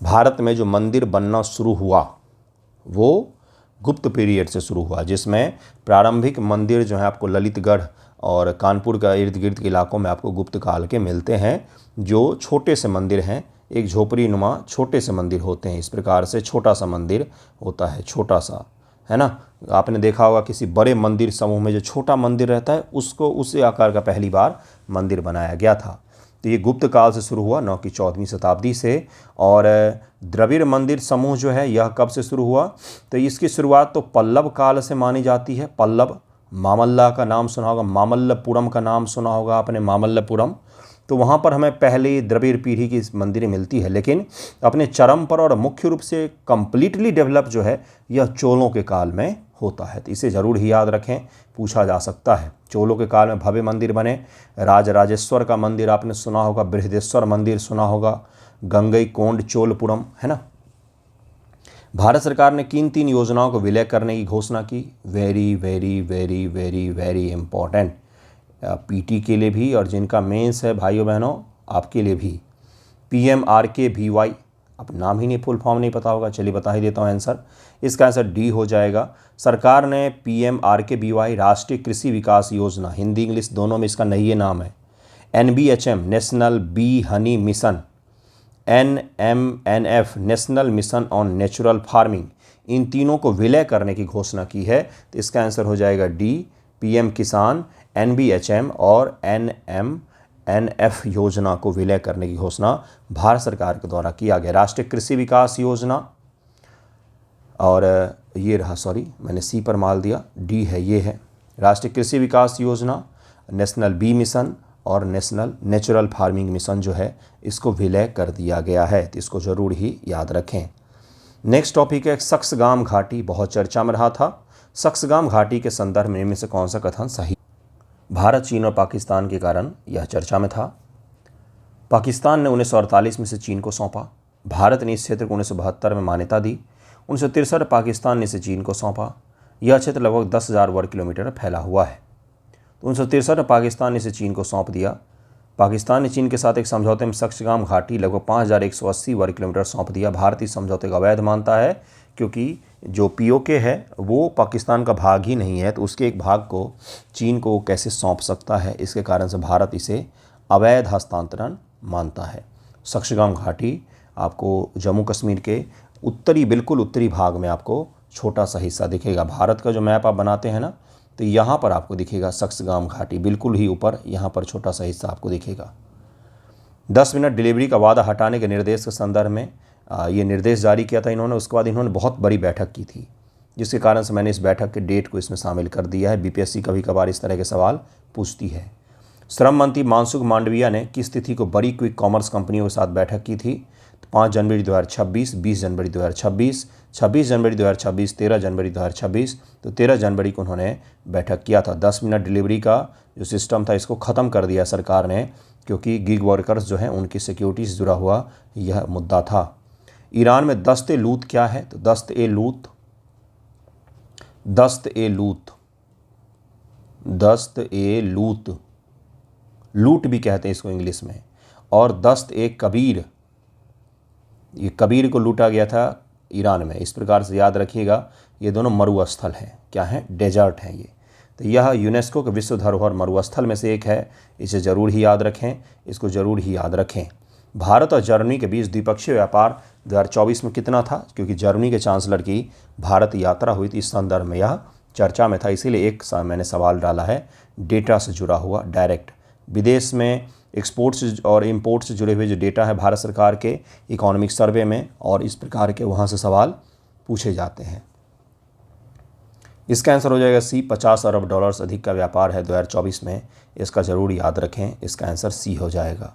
भारत में जो मंदिर बनना शुरू हुआ वो गुप्त पीरियड से शुरू हुआ, जिसमें प्रारंभिक मंदिर जो है आपको ललितगढ़ और कानपुर का इर्द गिर्द के इलाकों में आपको गुप्त काल के मिलते हैं, जो छोटे से मंदिर हैं, एक झोपड़ी नुमा छोटे से मंदिर होते हैं। इस प्रकार से छोटा सा मंदिर होता है, छोटा सा, है ना। आपने देखा होगा किसी बड़े मंदिर समूह में जो छोटा मंदिर रहता है उसको उसी आकार का पहली बार मंदिर बनाया गया था। तो ये गुप्त काल से शुरू हुआ, न कि 14वीं शताब्दी से। और द्रविड़ मंदिर समूह जो है यह कब से शुरू हुआ? तो इसकी शुरुआत तो पल्लव काल से मानी जाती है। पल्लव, मामल्ला का नाम सुना होगा, मामल्लपुरम का नाम सुना होगा आपने, मामल्लपुरम। तो वहाँ पर हमें पहले द्रविड़ पीढ़ी की मंदिरें मिलती है, लेकिन अपने चरम पर और मुख्य रूप से कंप्लीटली डेवलप जो है यह चोलों के काल में होता है। तो इसे ज़रूर ही याद रखें, पूछा जा सकता है। चोलों के काल में भव्य मंदिर बने। राजराजेश्वर का मंदिर आपने सुना होगा, बृहदेश्वर मंदिर सुना होगा, गंगईकोंड चोलपुरम, है ना। भारत सरकार ने किन 3 योजनाओं को विलय करने की घोषणा की? Very very very very very important, PT के लिए भी और जिनका मेंस है भाइयों बहनों आपके लिए भी। PMRKVY, अब नाम ही नहीं, फुल फॉर्म नहीं पता होगा, चलिए बता ही देता हूँ आंसर। इसका आंसर डी हो जाएगा। सरकार ने PMRKVY राष्ट्रीय कृषि विकास योजना, हिंदी इंग्लिश दोनों में इसका नई नाम है। NBHM national bee honey mission, NMNF national mission on natural farming, इन तीनों को विलय करने की घोषणा की है? तो इसका आंसर हो जाएगा डी, पीएम किसान, एनबीएचएम और एनएमएनएफ योजना को विलय करने की घोषणा भारत सरकार के द्वारा किया गया। राष्ट्रीय कृषि विकास योजना, और ये रहा, सॉरी मैंने सी पर माल दिया, डी है, ये है राष्ट्रीय कृषि विकास योजना, नेशनल बी मिशन और नेशनल नेचुरल फार्मिंग मिशन जो है इसको विलय कर दिया गया है। तो इसको जरूर ही याद रखें। नेक्स्ट टॉपिक है सक्सगाम घाटी, बहुत चर्चा में रहा था। सक्सगाम घाटी के संदर्भ में इनमें से कौन सा कथन सही? भारत, चीन और पाकिस्तान के कारण यह चर्चा में था। पाकिस्तान ने 1948 में से चीन को सौंपा। भारत ने इस क्षेत्र को 1972 में मान्यता दी। 1963 पाकिस्तान ने इसे चीन को सौंपा। यह क्षेत्र लगभग 10,000 वर्ग किलोमीटर फैला हुआ है। 1963 में पाकिस्तान ने इसे चीन को सौंप दिया। पाकिस्तान ने चीन के साथ एक समझौते में सक्सगाम घाटी लगभग 5,180 वर्ग किलोमीटर सौंप दिया। भारत इस समझौते को अवैध मानता है क्योंकि जो पीओके है वो पाकिस्तान का भाग ही नहीं है, तो उसके एक भाग को चीन को कैसे सौंप सकता है, इसके कारण से भारत इसे अवैध हस्तांतरण मानता है। सक्सगाम घाटी आपको जम्मू कश्मीर के उत्तरी, बिल्कुल उत्तरी भाग में आपको छोटा सा हिस्सा दिखेगा। भारत का जो मैप आप बनाते हैं ना, तो यहाँ पर आपको दिखेगा सक्सगाम घाटी, बिल्कुल ही ऊपर यहाँ पर छोटा सा हिस्सा आपको दिखेगा। 10 मिनट डिलीवरी का वादा हटाने के निर्देश के संदर्भ में ये निर्देश जारी किया था इन्होंने। उसके बाद इन्होंने बहुत बड़ी बैठक की थी, जिसके कारण से मैंने इस बैठक के डेट को इसमें शामिल कर दिया है। बीपीएससी कभी कभार इस तरह के सवाल पूछती है। श्रम मंत्री मनसुख मांडविया ने किस तिथि को बड़ी क्विक कॉमर्स कंपनियों के साथ बैठक की थी? 5 जनवरी 2026, 20 जनवरी 2026, 26 जनवरी 2026, 13 जनवरी 2026। तो 13 जनवरी को उन्होंने बैठक किया था। 10 मिनट डिलीवरी का जो सिस्टम था इसको ख़त्म कर दिया सरकार ने, क्योंकि गिग वर्कर्स जो हैं उनकी सिक्योरिटी से जुड़ा हुआ यह मुद्दा था। ईरान में दस्त-ए-लूत क्या है? तो दस्त-ए-लूत, दस्त-ए-लूत, लूट भी कहते हैं इसको इंग्लिश में, और दस्त-ए-कबीर, ये कबीर को लूटा गया था ईरान में। इस प्रकार से याद रखिएगा, ये दोनों मरुस्थल हैं। क्या हैं? डेजर्ट हैं ये। तो यह यूनेस्को के विश्व धरोहर मरुस्थल में से एक है। इसे ज़रूर ही याद रखें, इसको ज़रूर ही याद रखें। भारत और जर्मनी के बीच द्विपक्षीय व्यापार 2024 में कितना था? क्योंकि जर्मनी के चांसलर की भारत यात्रा हुई थी, इस संदर्भ में यह चर्चा में था, इसीलिए एक मैंने सवाल डाला है डेटा से जुड़ा हुआ डायरेक्ट। विदेश में एक्सपोर्ट्स और इंपोर्ट से जुड़े हुए जो डेटा है भारत सरकार के इकोनॉमिक सर्वे में, और इस प्रकार के वहाँ से सवाल पूछे जाते हैं। इसका आंसर हो जाएगा सी, 50 अरब डॉलर से अधिक का व्यापार है 2024 में। इसका ज़रूर याद रखें, इसका आंसर सी हो जाएगा।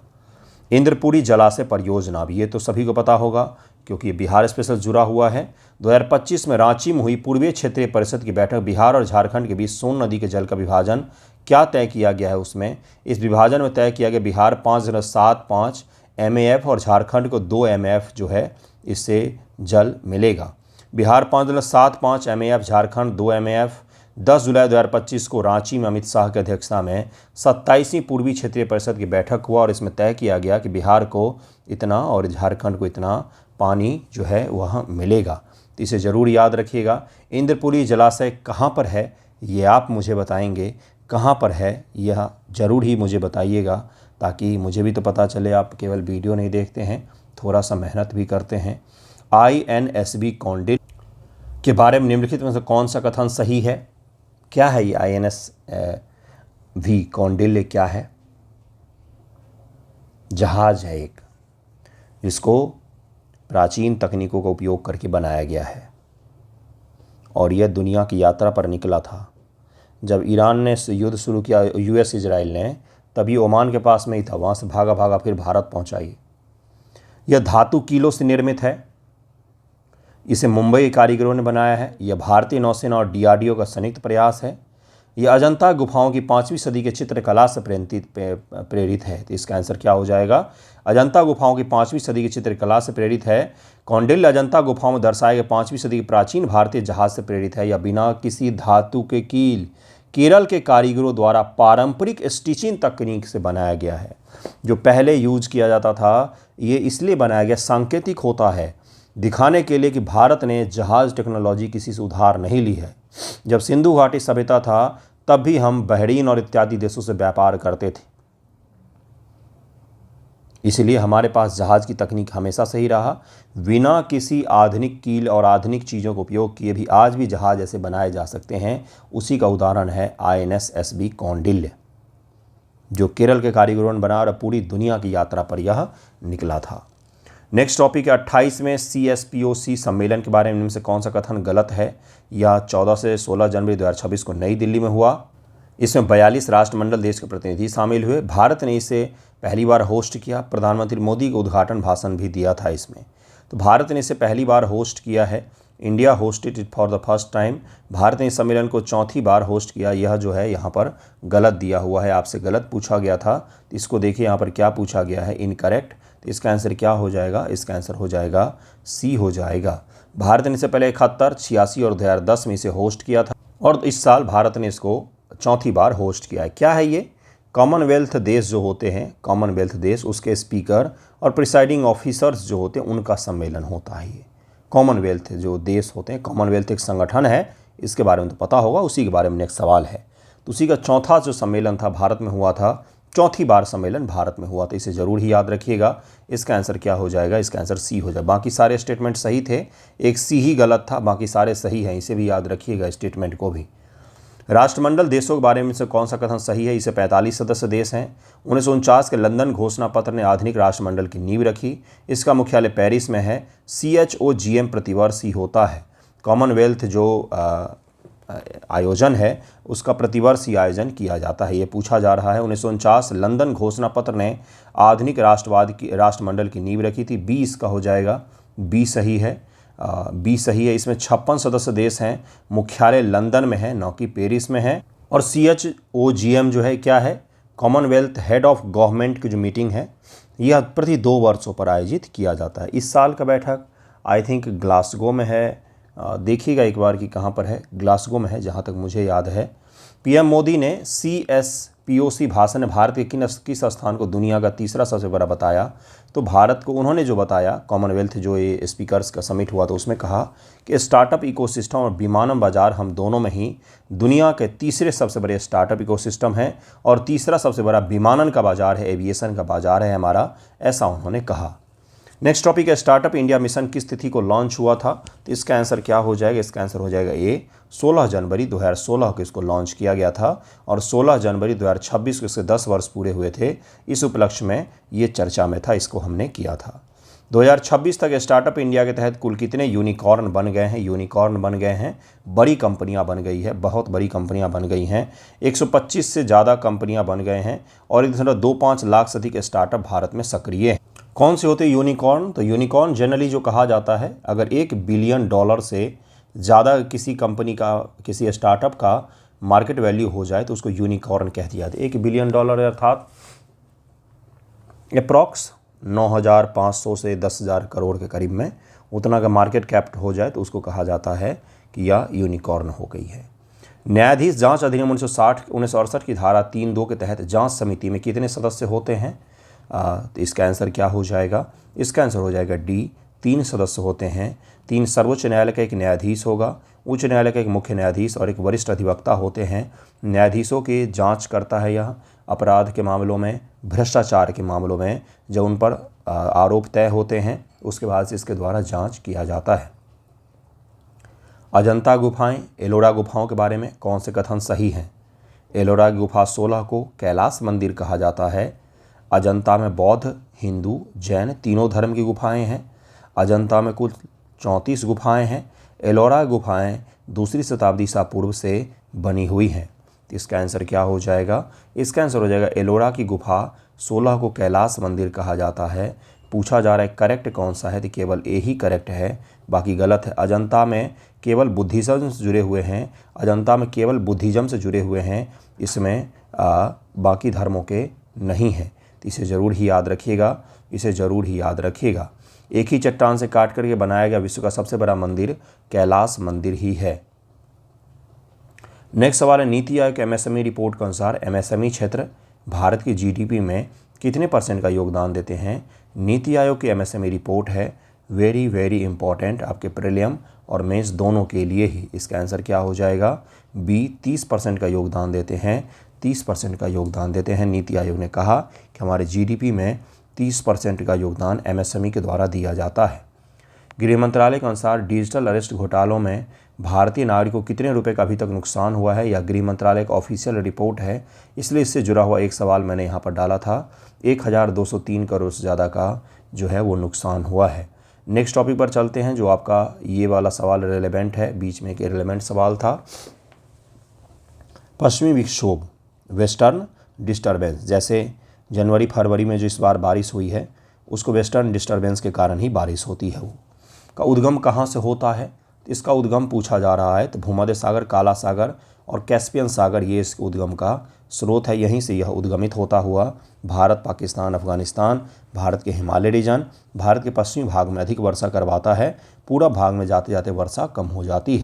इंद्रपुरी जलाशय परियोजना, भी ये तो सभी को पता होगा क्योंकि बिहार स्पेशल जुड़ा हुआ है। 2025 में रांची में हुई पूर्वीय क्षेत्रीय परिषद की बैठक, बिहार और झारखंड के बीच सोन नदी के जल का विभाजन क्या तय किया गया है? उसमें इस विभाजन में तय किया गया बिहार 5.75 MAF और झारखंड को 2 MAF जो है इससे जल मिलेगा। Bihar 5.75 MAF, Jharkhand 2 MAF। 10 जुलाई 2025 को रांची में अमित शाह की अध्यक्षता में 27वीं पूर्वी क्षेत्रीय परिषद की बैठक हुआ और इसमें तय किया गया कि बिहार को इतना और झारखंड को इतना पानी जो है वह मिलेगा। तो इसे ज़रूर याद रखिएगा। इंद्रपुरी जलाशय कहाँ पर है ये आप मुझे बताएंगे, कहाँ पर है यह ज़रूर ही मुझे बताइएगा, ताकि मुझे भी तो पता चले। आप केवल वीडियो नहीं देखते हैं, थोड़ा सा मेहनत भी करते हैं। INSV कौंडिल्य के बारे में निम्नलिखित में से कौन सा कथन सही है? क्या है ये INSV कौंडिल्य? क्या है? जहाज है एक, जिसको प्राचीन तकनीकों का उपयोग करके बनाया गया है, और यह दुनिया की यात्रा पर निकला था। जब ईरान ने युद्ध शुरू किया US इजराइल ने, तभी ओमान के पास में ही था, वहाँ से भागा भागा फिर भारत पहुँचा ये। यह धातु कीलों से निर्मित है। इसे मुंबई के कारीगरों ने बनाया है। यह भारतीय नौसेना और DRDO का संयुक्त प्रयास है। यह अजंता गुफाओं की 5वीं सदी के चित्रकला से प्रेरित है। तो इसका आंसर क्या हो जाएगा? अजंता गुफाओं की 5वीं सदी की चित्रकला से प्रेरित है। कौंडिल्य अजंता गुफाओं में दर्शाए गए 5वीं सदी के प्राचीन भारतीय जहाज से प्रेरित है। यह बिना किसी धातु के कील केरल के कारीगरों द्वारा पारंपरिक स्टिचिंग तकनीक से बनाया गया है। जो पहले यूज किया जाता था, ये इसलिए बनाया गया, सांकेतिक होता है, दिखाने के लिए कि भारत ने जहाज़ टेक्नोलॉजी किसी से उधार नहीं ली है। जब सिंधु घाटी सभ्यता था तब भी हम बहरीन और इत्यादि देशों से व्यापार करते थे। इसलिए हमारे पास जहाज़ की तकनीक हमेशा सही रहा। बिना किसी आधुनिक कील और आधुनिक चीज़ों का उपयोग किए भी आज भी जहाज़ ऐसे बनाए जा सकते हैं। उसी का उदाहरण है INS-SB कौंडिल्य, जो केरल के कारीगरों ने बनाया और पूरी दुनिया की यात्रा पर यह निकला था। नेक्स्ट टॉपिक है 28वें CSPOC सम्मेलन के बारे में इनमें से कौन सा कथन गलत है। यह 14 से 16 जनवरी 2026 को नई दिल्ली में हुआ। इसमें 42 राष्ट्रमंडल देश के प्रतिनिधि शामिल हुए। भारत ने इसे पहली बार होस्ट किया। प्रधानमंत्री मोदी को उद्घाटन भाषण भी दिया था इसमें। तो भारत ने इसे पहली बार होस्ट किया है। India hosted it for the first time. Bharat ने इस सम्मेलन को चौथी बार होस्ट किया। यह जो है यहाँ पर गलत दिया हुआ है, आपसे गलत पूछा गया था। तो इसको देखिए यहाँ पर क्या पूछा गया है, इनकरेक्ट। तो इसका आंसर क्या हो जाएगा, इसका आंसर हो जाएगा सी हो जाएगा। भारत ने इससे पहले 71, 86 और 2010 में इसे होस्ट किया था और इस साल भारत ने इसको चौथी बार होस्ट किया है। क्या है ये? कॉमनवेल्थ देश जो होते हैं, कॉमनवेल्थ देश, उसके स्पीकर और प्रिसाइडिंग ऑफिसर्स जो होते हैं उनका सम्मेलन होता है ये। कॉमनवेल्थ जो देश होते हैं, कॉमनवेल्थ एक संगठन है, इसके बारे में तो पता होगा। उसी के बारे में नेक्स्ट सवाल है। तो उसी का चौथा जो सम्मेलन था भारत में हुआ था, चौथी बार सम्मेलन भारत में हुआ था। इसे ज़रूर ही याद रखिएगा। इसका आंसर क्या हो जाएगा, इसका आंसर सी हो जाएगा। बाकी सारे स्टेटमेंट सही थे, एक सी ही गलत था, बाकी सारे सही हैं। इसे भी याद रखिएगा, स्टेटमेंट को भी। राष्ट्रमंडल देशों के बारे में से कौन सा कथन सही है? इसे 45 सदस्य देश हैं। 1949 के लंदन घोषणा पत्र ने आधुनिक राष्ट्रमंडल की नींव रखी। इसका मुख्यालय पेरिस में है। CHOGM प्रतिवर्ष ही होता है। कॉमनवेल्थ जो आयोजन है उसका प्रतिवर्ष ही आयोजन किया जाता है। ये पूछा जा रहा है। 1949 लंदन घोषणा पत्र ने आधुनिक राष्ट्रमंडल की नींव रखी थी। बी इसका हो जाएगा, बी सही है। बी सही है। इसमें 56 सदस्य देश हैं। मुख्यालय लंदन में है, न कि पेरिस में है। और CHOGM जो है क्या है? कॉमनवेल्थ हेड ऑफ गवर्नमेंट की जो मीटिंग है, यह प्रति 2 वर्षों पर आयोजित किया जाता है। इस साल का बैठक आई थिंक ग्लासगो में है। देखिएगा एक बार कि कहाँ पर है। ग्लासगो में है जहाँ तक मुझे याद है। PM मोदी ने CSPOC भाषण में भारत के किस स्थान को दुनिया का तीसरा सबसे बड़ा बताया। तो भारत को उन्होंने जो बताया, कॉमनवेल्थ जो ये स्पीकर्स का समिट हुआ तो उसमें कहा कि स्टार्टअप इकोसिस्टम और विमानन बाजार हम दोनों में ही दुनिया के तीसरे सबसे बड़े स्टार्टअप इकोसिस्टम है और तीसरा सबसे बड़ा विमानन का बाजार है, एविएशन का बाजार है हमारा, ऐसा उन्होंने कहा। नेक्स्ट टॉपिक है स्टार्टअप इंडिया मिशन किस तिथि को लॉन्च हुआ था। तो इसका आंसर क्या हो जाएगा, इसका आंसर हो जाएगा ए, 16 जनवरी 2016 को इसको लॉन्च किया गया था और 16 जनवरी 2026 को इसके 10 वर्ष पूरे हुए थे। इस उपलक्ष्य में ये चर्चा में था, इसको हमने किया था। 2026 तक स्टार्टअप इंडिया के तहत कुल कितने यूनिकॉर्न बन गए हैं? यूनिकॉर्न बन गए हैं, बड़ी कंपनियां बन गई है, बहुत बड़ी कंपनियां बन गई हैं। 125 से ज़्यादा कंपनियां बन गए हैं और 1.25 लाख से अधिक स्टार्टअप भारत में सक्रिय हैं। कौन से होते हैं यूनिकॉर्न? तो यूनिकॉर्न जनरली जो कहा जाता है, अगर $1 बिलियन से ज़्यादा किसी कंपनी का, किसी स्टार्टअप का मार्केट वैल्यू हो जाए तो उसको यूनिकॉर्न कह दिया जाता है। $1 बिलियन अर्थात अप्रॉक्स 9,500 से 10,000 करोड़ के करीब में उतना का मार्केट कैप हो जाए तो उसको कहा जाता है कि यह यूनिकॉर्न हो गई है। न्यायाधीश जांच अधिनियम 1968 की धारा 3(2) के तहत जांच समिति में कितने सदस्य होते हैं? तो इसका आंसर क्या हो जाएगा, इसका आंसर हो जाएगा डी, 3 सदस्य होते हैं। 3 सर्वोच्च न्यायालय का एक न्यायाधीश होगा, उच्च न्यायालय का एक मुख्य न्यायाधीश और एक वरिष्ठ अधिवक्ता होते हैं। न्यायाधीशों की जांच करता है यह अपराध के मामलों में, भ्रष्टाचार के मामलों में जब उन पर आरोप तय होते हैं उसके बाद से इसके द्वारा जांच किया जाता है। अजंता गुफाएं, एलोरा गुफाओं के बारे में कौन से कथन सही हैं? एलोरा गुफा 16 को कैलाश मंदिर कहा जाता है। अजंता में बौद्ध, हिंदू, जैन तीनों धर्म की गुफाएं हैं। अजंता में कुल 34 गुफाएं हैं। एलोरा गुफाएं 2री शताब्दी ईसा पूर्व से बनी हुई हैं। तो इसका आंसर क्या हो जाएगा, इसका आंसर हो जाएगा एलोरा की गुफा 16 को कैलाश मंदिर कहा जाता है। पूछा जा रहा है करेक्ट कौन सा है, तो केवल ए ही करेक्ट है, बाकी गलत है। अजंता में केवल बुद्धिज़्म से जुड़े हुए हैं, अजंता में केवल बुद्धिज़्म से जुड़े हुए हैं, इसमें बाकी धर्मों के नहीं हैं। तो इसे ज़रूर ही याद रखिएगा, इसे ज़रूर ही याद रखिएगा। एक ही चट्टान से काट करके बनाया गया विश्व का सबसे बड़ा मंदिर कैलाश मंदिर ही है। नेक्स्ट सवाल है नीति आयोग MSME रिपोर्ट के अनुसार MSME क्षेत्र भारत की GDP में कितने % का योगदान देते हैं? नीति आयोग की MSME रिपोर्ट है, वेरी वेरी इंपॉर्टेंट आपके प्रीलिम और मेंस दोनों के लिए ही। इसका आंसर क्या हो जाएगा, बी, 30% का योगदान देते हैं। 30% का योगदान देते हैं। नीति आयोग ने कहा कि हमारे GDP में 30% का योगदान MSME के द्वारा दिया जाता है। गृह मंत्रालय के अनुसार डिजिटल अरेस्ट घोटालों में भारतीय नागरिकों को कितने रुपए का अभी तक नुकसान हुआ है, यह गृह मंत्रालय का ऑफिशियल रिपोर्ट है, इसलिए इससे जुड़ा हुआ एक सवाल मैंने यहाँ पर डाला था। 1203 करोड़ से ज़्यादा का जो है वो नुकसान हुआ है। नेक्स्ट टॉपिक पर चलते हैं, जो आपका ये वाला सवाल रेलेवेंट है, बीच में एक रेलेवेंट सवाल था। पश्चिमी विक्षोभ, वेस्टर्न डिस्टर्बेंस, जैसे जनवरी फरवरी में जो इस बार बारिश हुई है उसको वेस्टर्न डिस्टर्बेंस के कारण ही बारिश होती है। वो का उद्गम कहाँ से होता है, इसका उद्गम पूछा जा रहा है। तो भूमध्य सागर, काला सागर और कैस्पियन सागर ये इसके उद्गम का स्रोत है। यहीं से यह उद्गमित होता हुआ भारत, पाकिस्तान, अफगानिस्तान, भारत के हिमालय रीजन, भारत के पश्चिमी भाग में अधिक वर्षा करवाता है, पूर्व भाग में जाते जाते वर्षा कम हो जाती है।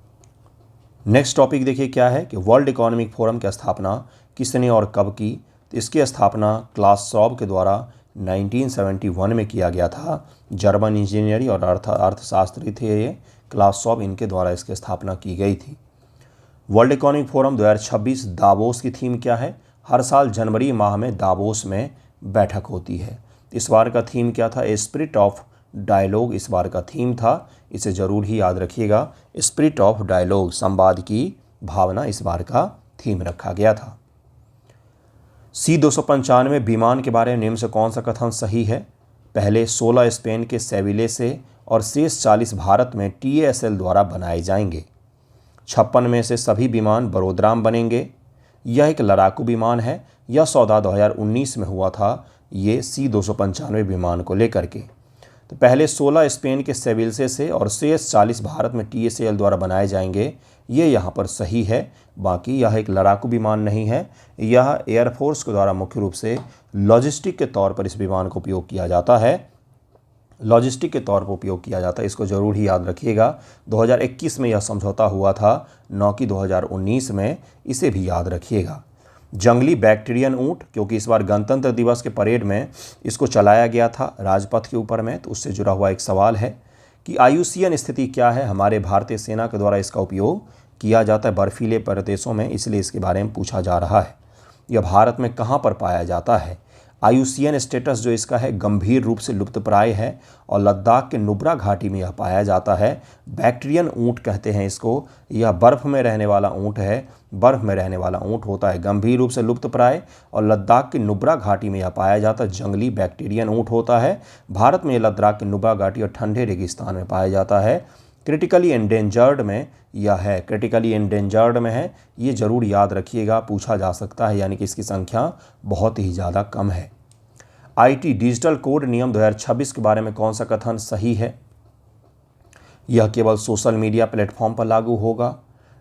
नेक्स्ट टॉपिक देखिए क्या है कि वर्ल्ड इकोनॉमिक फोरम की स्थापना किसने और कब की। तो इसकी स्थापना क्लास शॉब के द्वारा 1971 में किया गया था। जर्मन इंजीनियरिंग और अर्थशास्त्री थे ये क्लास शॉब, इनके द्वारा इसकी स्थापना की गई थी। वर्ल्ड इकोनॉमिक फोरम 2026 दावोस की थीम क्या है। हर साल जनवरी माह में दावोस में बैठक होती है। इस बार का थीम क्या था, ए स्पिरिट ऑफ डायलॉग इस बार का थीम था, इसे ज़रूर ही याद रखिएगा। स्पिरिट ऑफ डायलॉग, संवाद की भावना इस बार का थीम रखा गया था। C-295 विमान के बारे में निम्न से कौन सा कथन सही है। पहले 16 स्पेन के सेविले से और शेष 40 भारत में TASL द्वारा बनाए जाएंगे। 56 में से सभी विमान बड़ोदरा में बनेंगे। यह एक लड़ाकू विमान है। यह सौदा 2019 में हुआ था, ये C-295 विमान को लेकर के। तो पहले 16 स्पेन के सेविल्से से और शेष 40 भारत में TASL द्वारा बनाए जाएंगे, ये यहाँ पर सही है। बाकी यह एक लड़ाकू विमान नहीं है, यह एयरफोर्स के द्वारा मुख्य रूप से लॉजिस्टिक के तौर पर इस विमान को उपयोग किया जाता है। लॉजिस्टिक के तौर पर उपयोग किया जाता है, इसको ज़रूर ही याद रखिएगा। 2021 में यह समझौता हुआ था, न कि 2019 में, इसे भी याद रखिएगा। जंगली बैक्टीरियन ऊँट, क्योंकि इस बार गणतंत्र दिवस के परेड में इसको चलाया गया था राजपथ के ऊपर में, तो उससे जुड़ा हुआ एक सवाल है कि IUCN स्थिति क्या है। हमारे भारतीय सेना के द्वारा इसका उपयोग किया जाता है बर्फीले प्रदेशों में, इसलिए इसके बारे में पूछा जा रहा है। यह भारत में कहाँ पर पाया जाता है। IUCN स्टेटस जो इसका है गंभीर रूप से लुप्तप्राय है और लद्दाख के नुब्रा घाटी में यह पाया जाता है। बैक्टीरियन ऊँट कहते हैं इसको, यह बर्फ़ में रहने वाला ऊँट है, बर्फ़ में रहने वाला ऊँट होता है, गंभीर रूप से लुप्तप्राय और लद्दाख की नुब्रा घाटी में यह पाया जाता है। जंगली बैक्टीरियन ऊँट होता है। भारत में लद्दाख की नुब्रा घाटी और ठंडे रेगिस्तान में पाया जाता है। क्रिटिकली एंडेंजर्ड में यह है, क्रिटिकली एंडेंजर्ड में है, ये ज़रूर याद रखिएगा, पूछा जा सकता है, यानी कि इसकी संख्या बहुत ही ज़्यादा कम है। IT डिजिटल कोड नियम 2026 के बारे में कौन सा कथन सही है। यह केवल सोशल मीडिया प्लेटफॉर्म पर लागू होगा।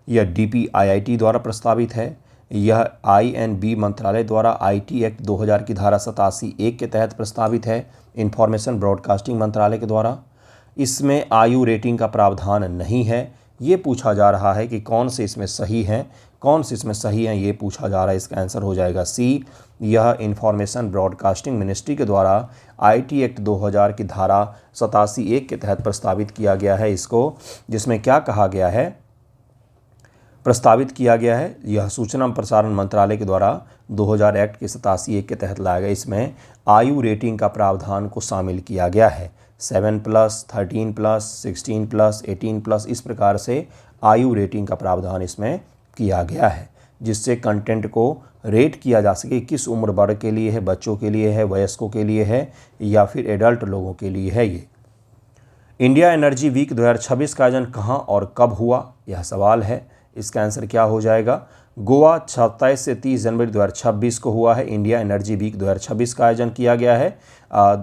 यह DPIIT द्वारा प्रस्तावित है। यह INB मंत्रालय द्वारा IT एक्ट 2000 की धारा 87(1) के तहत प्रस्तावित है, इंफॉर्मेशन ब्रॉडकास्टिंग मंत्रालय के द्वारा। इसमें आयु रेटिंग का प्रावधान नहीं है। ये पूछा जा रहा है कि कौन से इसमें सही हैं, कौन से इसमें सही हैं, ये पूछा जा रहा है। इसका आंसर हो जाएगा C। यह इंफॉर्मेशन ब्रॉडकास्टिंग मिनिस्ट्री के द्वारा IT एक्ट 2000 की धारा 87(1) के तहत प्रस्तावित किया गया है इसको, जिसमें क्या कहा गया है, प्रस्तावित किया गया है। यह सूचना प्रसारण मंत्रालय के द्वारा 2000 एक्ट के 87(1) के तहत लाया गया। इसमें आयु रेटिंग का प्रावधान को शामिल किया गया है। 7+, 13+, 16+, 18+, इस प्रकार से आयु रेटिंग का प्रावधान इसमें किया गया है, जिससे कंटेंट को रेट किया जा सके किस उम्र वर्ग के लिए है, बच्चों के लिए है, वयस्कों के लिए है या फिर एडल्ट लोगों के लिए है। ये इंडिया एनर्जी वीक 2026 का आयोजन कहाँ और कब हुआ, यह सवाल है। इसका आंसर क्या हो जाएगा, गोवा 27 से 30 जनवरी 2026 को हुआ है। इंडिया एनर्जी वीक 2026 का आयोजन किया गया है।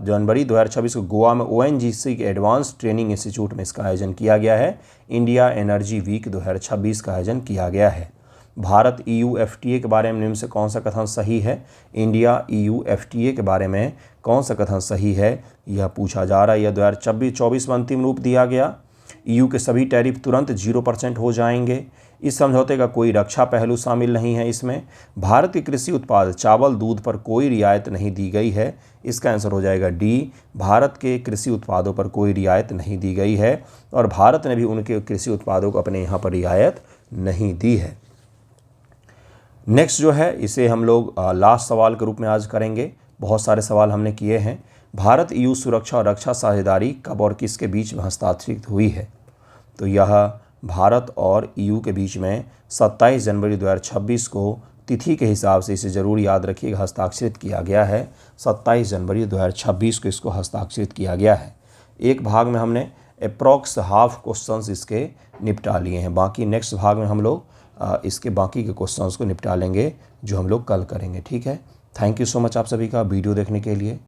जनवरी 2026 को गोवा में ONGC के एडवांस ट्रेनिंग इंस्टीट्यूट में इसका आयोजन किया गया है। इंडिया एनर्जी वीक 2026 का आयोजन किया गया है। भारत EU FTA के बारे में निम्न से कौन सा कथन सही है। इंडिया EU FTA के बारे में कौन सा कथन सही है, यह पूछा जा रहा है। यह 2024 में अंतिम रूप दिया गया। EU के सभी टैरिफ तुरंत 0% हो जाएंगे। इस समझौते का कोई रक्षा पहलू शामिल नहीं है। इसमें भारत के कृषि उत्पाद चावल, दूध पर कोई रियायत नहीं दी गई है। इसका आंसर हो जाएगा D। भारत के कृषि उत्पादों पर कोई रियायत नहीं दी गई है और भारत ने भी उनके कृषि उत्पादों को अपने यहाँ पर रियायत नहीं दी है। नेक्स्ट जो है इसे हम लोग लास्ट सवाल के रूप में आज करेंगे। बहुत सारे सवाल हमने किए हैं। भारत ईयू सुरक्षा और रक्षा साझेदारी कब और किसके बीच में हस्ताक्षरित हुई है? तो यह भारत और ईयू के बीच में 27 जनवरी 2026 को तिथि के हिसाब से, इसे ज़रूर याद रखिएगा, हस्ताक्षरित किया गया है। 27 जनवरी 2026 को इसको हस्ताक्षरित किया गया है। एक भाग में हमने अप्रॉक्स हाफ क्वेश्चंस इसके निपटा लिए हैं, बाकी नेक्स्ट भाग में हम लोग इसके बाकी के क्वेश्चंस को निपटा लेंगे जो हम लोग कल करेंगे। ठीक है, थैंक यू सो मच आप सभी का वीडियो देखने के लिए।